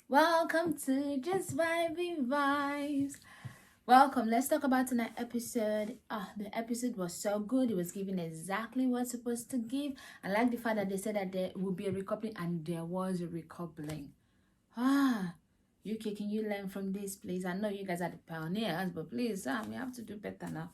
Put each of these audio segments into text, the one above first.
Welcome to Just Vibing Vibes. Welcome. Let's talk about tonight's episode. The episode was so good. It was giving exactly what it's supposed to give. I like the fact that they said that there would be a recoupling, and there was a recoupling. Ah, UK, can you learn from this, please? I know you guys are the pioneers, but please, we have to do better now.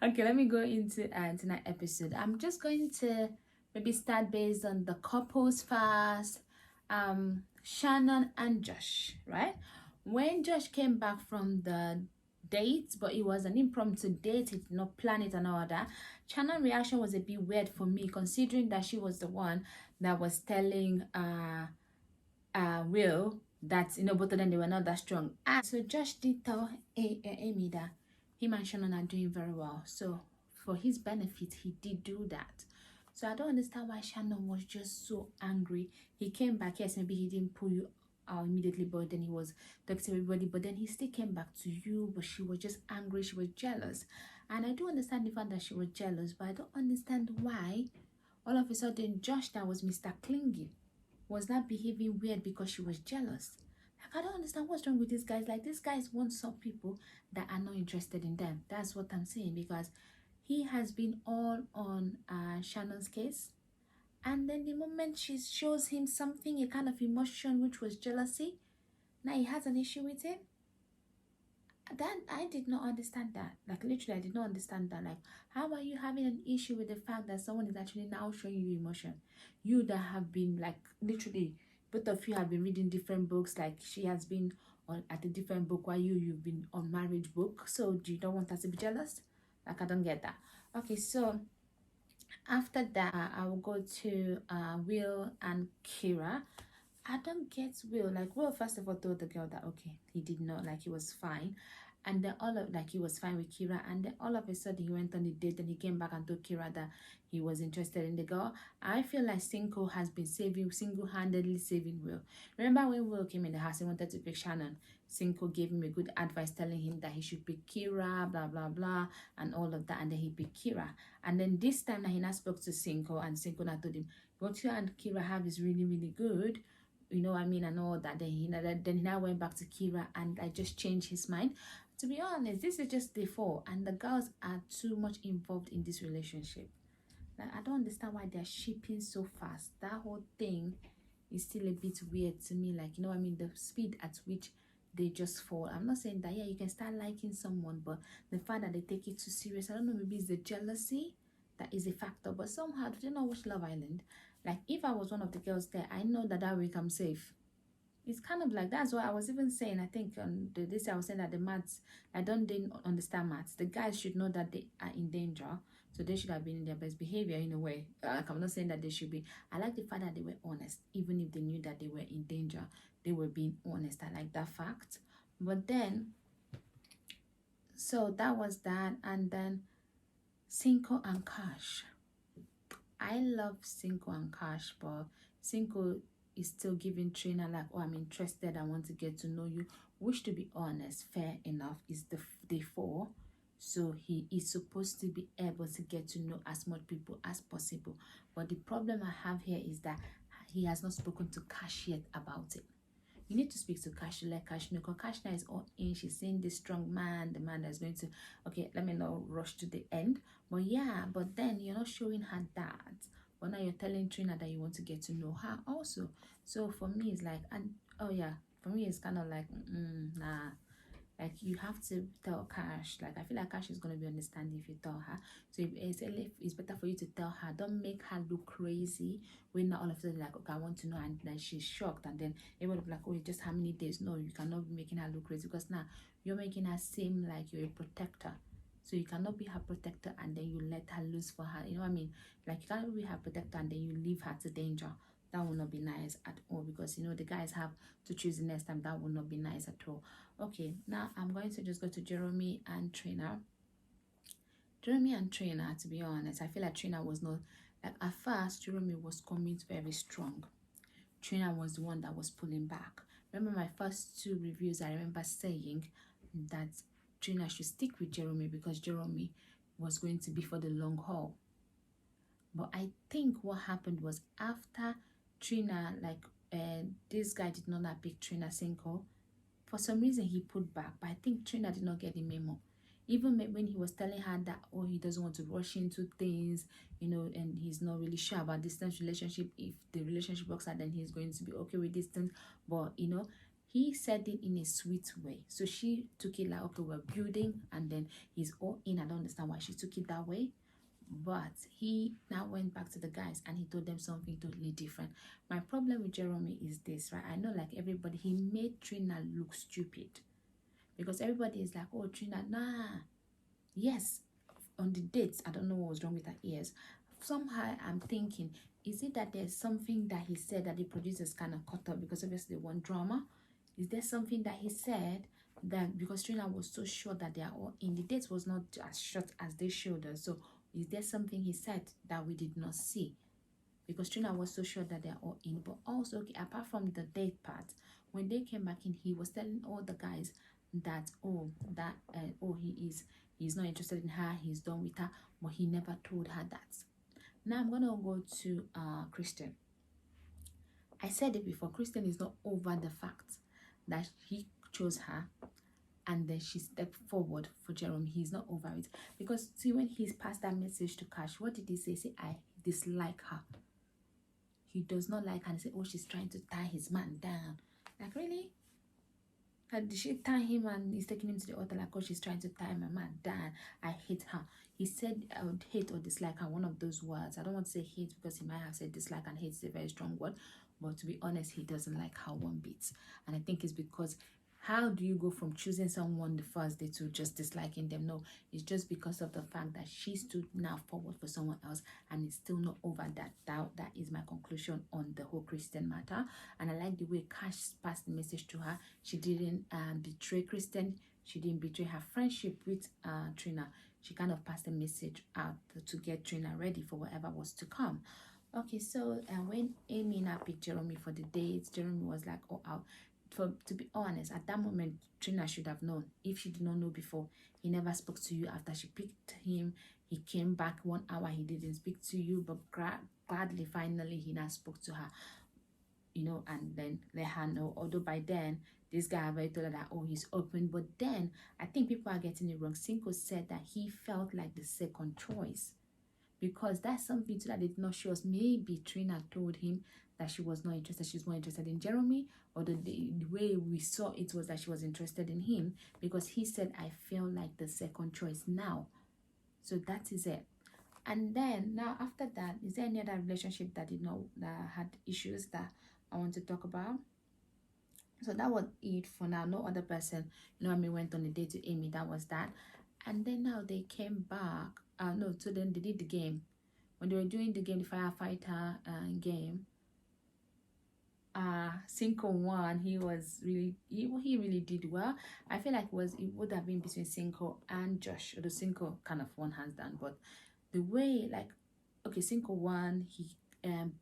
Okay, let me go into tonight's episode. I'm just going to maybe start based on the couples first. Shannon and Josh, right? When Josh came back from the date, but it was an impromptu date, he did not plan it and all that. Shannon's reaction was a bit weird for me, considering that she was the one that was telling Will that both of them they were not that strong. And so Josh did tell Aimee that him and Shannon are doing very well. So for his benefit, he did do that. So I don't understand why Shannon was just so angry. He came back, yes, maybe he didn't pull you out immediately, but then he was talking to everybody, but then he still came back to you, but she was just angry, she was jealous. And I do understand the fact that she was jealous, but I don't understand why all of a sudden Josh, that was Mr. Clingy, was not behaving weird because she was jealous. Like, I don't understand what's wrong with these guys. Like, these guys want some people that are not interested in them. That's what I'm saying, because he has been all on Shannon's case. And then the moment she shows him something, a kind of emotion, which was jealousy, now he has an issue with it. That I did not understand that. Like, literally, I did not understand that. Like, how are you having an issue with the fact that someone is actually now showing you emotion? You that have been, like, literally, both of you have been reading different books. Like, she has been on at a different book while you've been on marriage book. So do you don't want us to be jealous? Like, I don't get that. Okay, so after that, I will go to Will and Kira. I don't get Will. Like, Will first of all told the girl that okay, he did not, like, he was fine. And then he was fine with Kira, and then all of a sudden he went on a date and he came back and told Kira that he was interested in the girl. I feel like Cinco has been single-handedly saving Will. Remember when Will came in the house, he wanted to pick Shannon. Cinco gave him a good advice, telling him that he should pick Kira, blah blah blah, and all of that, and then he picked Kira. And then this time that he now spoke to Cinco, and Cinco now told him, what you and Kira have is really, really good, you know what I mean, and all that. Then he now went back to Kira, and I just changed his mind. To be honest, this is just day 4, and the girls are too much involved in this relationship. Like, I don't understand why they're shipping so fast. That whole thing is still a bit weird to me. Like, you know what I mean, the speed at which they just fall. I'm not saying that, yeah, you can start liking someone, but the fact that they take it too serious, I don't know, maybe it's the jealousy that is a factor. But somehow, do you not watch Love Island? Like, if I was one of the girls there, I know that that week I'm safe. It's kind of like, that's why I was even saying, I think on this I was saying that the maths, I don't didn't understand maths. The guys should know that they are in danger, so they should have been in their best behavior in a way. Like, I'm not saying that they should be. I like the fact that they were honest, even if they knew that they were in danger. They were being honest. I like that fact. But then, so that was that, and then Cinco and Cash. I love Cinco and Cash, but Cinco is still giving Trina like, oh, I'm interested, I want to get to know you. Which, to be honest, fair enough, is the day 4. So he is supposed to be able to get to know as much people as possible. But the problem I have here is that he has not spoken to Cash yet about it. You need to speak to Cash to let Cash know, because Cash now is all in. She's seeing this strong man, the man that's going to, okay, let me not rush to the end. But yeah, but then you're not showing her that. But now you're telling Trina that you want to get to know her also. So for me, it's like, and oh yeah, for me, it's kind of like, nah. Like, you have to tell Cash. Like, I feel like Cash is gonna be understanding if you tell her. So it's better for you to tell her. Don't make her look crazy when now all of a sudden, like, okay, I want to know, and then she's shocked, and then everybody will be like, oh, it's just how many days? No, you cannot be making her look crazy, because now you're making her seem like you're a protector. So you cannot be her protector and then you let her loose for her. You know what I mean? Like, you cannot be her protector and then you leave her to danger. That will not be nice at all, because the guys have to choose the next time. That will not be nice at all. Okay, now I'm going to just go to Jeremy and Trina. Jeremy and Trina, to be honest, I feel like Trina was not, like, at first Jeremy was coming very strong. Trina was the one that was pulling back. Remember my first 2 reviews, I remember saying that Trina should stick with Jeremy because Jeremy was going to be for the long haul. But I think what happened was, after Trina, like, this guy did not pick Trina single. For some reason, he put back, but I think Trina did not get the memo. Even when he was telling her that, oh, he doesn't want to rush into things, you know, and he's not really sure about distance relationship. If the relationship works out, then he's going to be okay with distance. But, you know, he said it in a sweet way. So she took it like, okay, we're building, and then he's all in. I don't understand why she took it that way. But he now went back to the guys and he told them something totally different. My problem with Jeremy is this, right? I know, like everybody, he made Trina look stupid because everybody is like, oh, Trina, nah. Yes, on the dates, I don't know what was wrong with her ears. Somehow I'm thinking, is it that there's something that he said that the producers kind of cut up because obviously they want drama? Is there something that he said that because Trina was so sure that they are all in, the dates was not as short as they showed us? So is there something he said that we did not see? Because Trina was so sure that they're all in. But also, okay, apart from the date part, when they came back in, he was telling all the guys that, he's not interested in her, he's done with her, but he never told her that. Now I'm gonna go to Christian. I said it before, Christian is not over the fact that he chose her and then she stepped forward for Jerome. He's not over it. Because see, when he's passed that message to Cash, what did he say? Say, I dislike her. He does not like her and say, oh, she's trying to tie his man down. Like, really? Did she tie him and he's taking him to the altar like, oh, she's trying to tie my man down? I hate her. He said, I would hate or dislike her, one of those words. I don't want to say hate because he might have said dislike, and hate is a very strong word. But to be honest, he doesn't like her one bit. And I think it's because how do you go from choosing someone the first day to just disliking them? No, it's just because of the fact that she stood now forward for someone else and it's still not over that. That is my conclusion on the whole Christian matter. And I like the way Cash passed the message to her. She didn't betray Christian. She didn't betray her friendship with Trina. She kind of passed the message out to get Trina ready for whatever was to come. Okay, so when Aimee now picked Jeremy for the dates, Jeremy was like, oh, to be honest, at that moment, Trina should have known. If she did not know before, he never spoke to you. After she picked him, he came back 1 hour, he didn't speak to you, but gladly, finally, he now spoke to her, you know, and then let her know. Although by then, this guy already told her that, oh, he's open. But then, I think people are getting it wrong. Cinco said that he felt like the second choice, because that's something too that did not show us. Maybe Trina told him that she was not interested, she's more interested in Jeremy, or the way we saw it was that she was interested in him, because he said, I feel like the second choice now. So that is it. And then now after that, is there any other relationship that had issues that I want to talk about? So that was it for now. No other person, you know, I mean, went on a date to Aimee. That was that. And then now they came back. No, so then they did the game. When they were doing the game, the firefighter game, Cinco won. He really did well. I feel like it would have been between Cinco and Josh. Although Cinco kind of won hands down, but the way, like, okay, Cinco won. He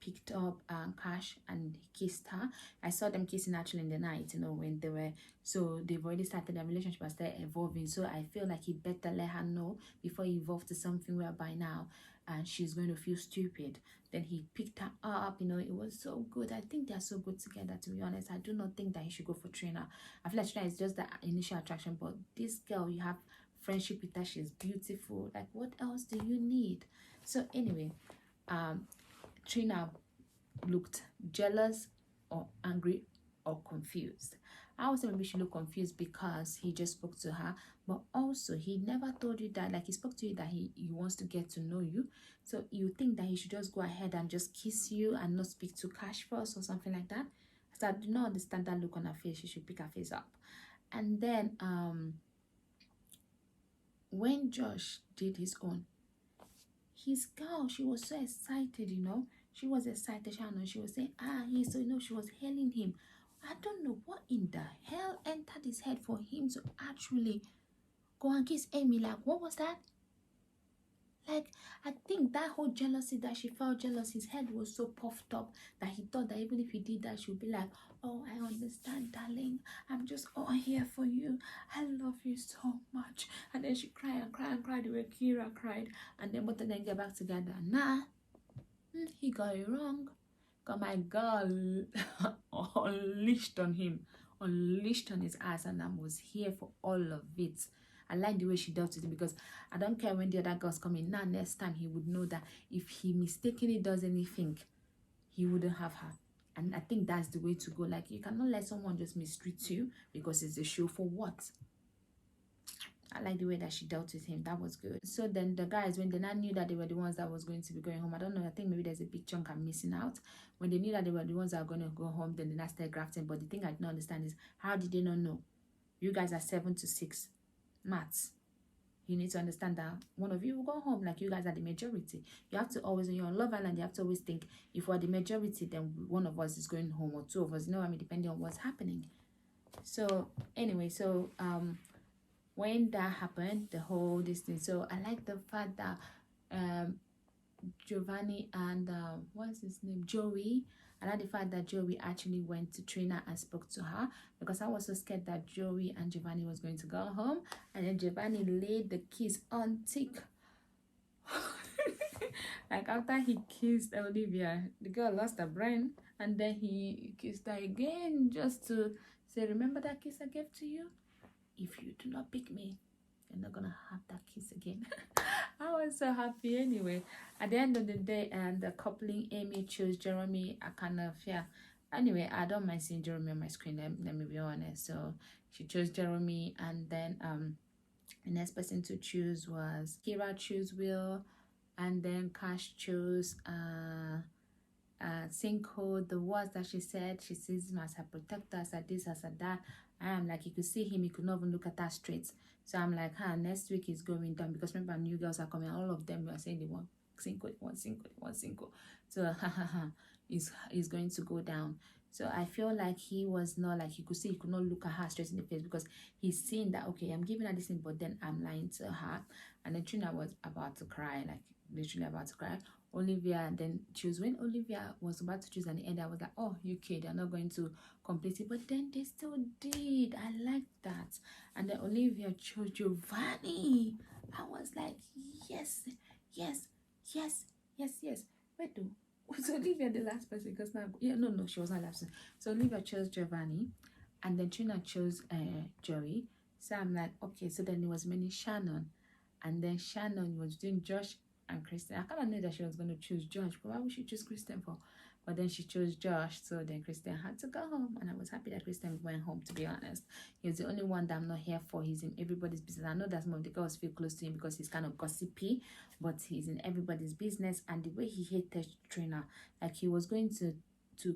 picked up Cash and he kissed her. I saw them kissing actually in the night, you know, when they were, so they've already started their relationship and started evolving. So I feel like he better let her know before he evolved to something whereby now she's going to feel stupid. Then he picked her up, you know. It was so good. I think they're so good together, to be honest. I do not think that he should go for Trina. I feel like Trina is just the initial attraction, but this girl, you have friendship with her, she's beautiful. Like, what else do you need? So anyway, Trina looked jealous or angry or confused. I would say maybe she looked confused because he just spoke to her, but also he never told you that, like, he spoke to you that he wants to get to know you. So you think that he should just go ahead and just kiss you and not speak to Cash first or something like that. So I do not understand that look on her face. She should pick her face up. And then when Josh did his own, his girl, she was so excited, you know. She was excited, she was saying, he's so, you know, she was hailing him. I don't know what in the hell entered his head for him to actually go and kiss Aimee. Like, what was that? Like, I think that whole jealousy that she felt jealous, his head was so puffed up that he thought that even if he did that, she would be like, oh, I understand, darling. I'm just all here for you. I love you so much. And then she cried and cried and cried the way Kira cried. And then both of them get back together. Nah, he got it wrong. got my girl unleashed on him, unleashed on his ass, and I was here for all of it. I like the way she dealt with it, because I don't care when the other girls come in. Now, next time, he would know that if he mistakenly does anything, he wouldn't have her. And I think that's the way to go. Like, you cannot let someone just mistreat you because it's a show. For what? I like the way that she dealt with him. That was good. So then the guys, when they now knew that they were the ones that was going to be going home, I don't know, I think maybe there's a big chunk I'm missing out. When they knew that they were the ones that are going to go home, then they now started grafting. But the thing I don't understand is, how did they not know? You guys are 7 to 6 maths. You need to understand that one of you will go home. Like, you guys are the majority. You have to always, when you're on Love Island, you have to always think, if we're the majority, then one of us is going home, or two of us, you know what I mean, depending on what's happening. So anyway, so when that happened, the whole this thing, so I like the fact that Giovanni and what's his name, Joey, I like the fact that Joey actually went to Trina and spoke to her, because I was so scared that Joey and Giovanni was going to go home, and then Giovanni laid the kiss on thick. Like, after he kissed Olivia, the girl lost her brain, and then he kissed her again, just to say, remember that kiss I gave to you? If you do not pick me, you're not gonna have that kiss again. I was so happy anyway. At the end of the day, and the coupling, Aimee chose Jeremy. I kind of, yeah. Anyway, I don't mind seeing Jeremy on my screen, let me be honest. So she chose Jeremy, and then the next person to choose was Kira chose Will, and then Cash chose Cinco. The words that she said, she sees him as her protector, as a this, as a that. I am like, you could see him, he could not even look at her straight. So I'm like, next week is going down, because remember, new girls are coming, all of them were saying they want Cinco, they want Cinco, they want Cinco. So he's going to go down. So I feel like he was not, like, you could see he could not look at her straight in the face, because he's seen that, okay, I'm giving her this thing, but then I'm lying to her. And then Trina was about to cry, like literally about to cry. Olivia then chose. When Olivia was about to choose at the end, I was like, oh, UK, they're not going to complete it, but then they still did. I like that. And then Olivia chose Giovanni. I was like, yes, yes, yes, yes, yes. Wait, though, was Olivia the last person? Because now, yeah, no, she was not last person. So Olivia chose Giovanni, and then Trina chose Joey. So I'm like, okay, so then it was many Shannon, and then Shannon was doing Josh and Kristen. I kind of knew that she was going to choose Josh, but why would she choose Kristen for? But then she chose Josh, so then Kristen had to go home, and I was happy that Kristen went home, to be honest. He was the only one that I'm not here for. He's in everybody's business. I know that some of the girls feel close to him because he's kind of gossipy, but he's in everybody's business. And the way he hated Trina, like, he was going to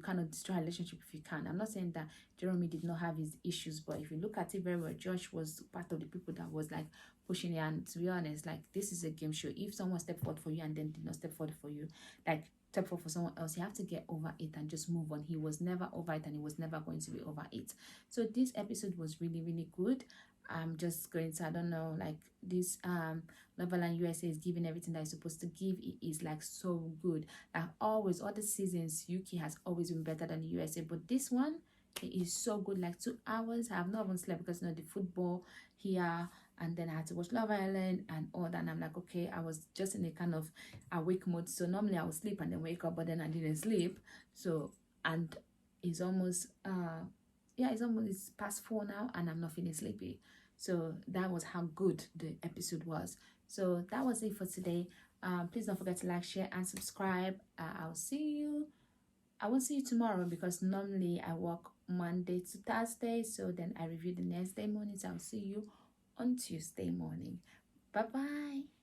kind of destroy a relationship if he can. I'm not saying that Jeremy did not have his issues, but if you look at it very well, Josh was part of the people that was like pushing it. And to be honest, like, this is a game show. If someone stepped forward for you and then did not step forward for you, like, step forward for someone else, you have to get over it and just move on. He was never over it, and he was never going to be over it. So this episode was really, really good. I'm just going to, I don't know, like, this Love Island USA is giving everything that it's supposed to give. It is like so good. Like always, all the seasons, UK has always been better than the USA, but this one, it is so good. Like 2 hours, I have not even slept, because you know the football here, and then I had to watch Love Island and all that, and I'm like, okay, I was just in a kind of awake mode. So normally I would sleep and then wake up, but then I didn't sleep. So, and it's almost yeah, it's past 4 now, and I'm not feeling sleepy. So that was how good the episode was. So that was it for today. Please don't forget to like, share, and subscribe. I won't see you tomorrow, because normally I work Monday to Thursday, so then I review the next day morning. So I'll see you on Tuesday morning. Bye bye.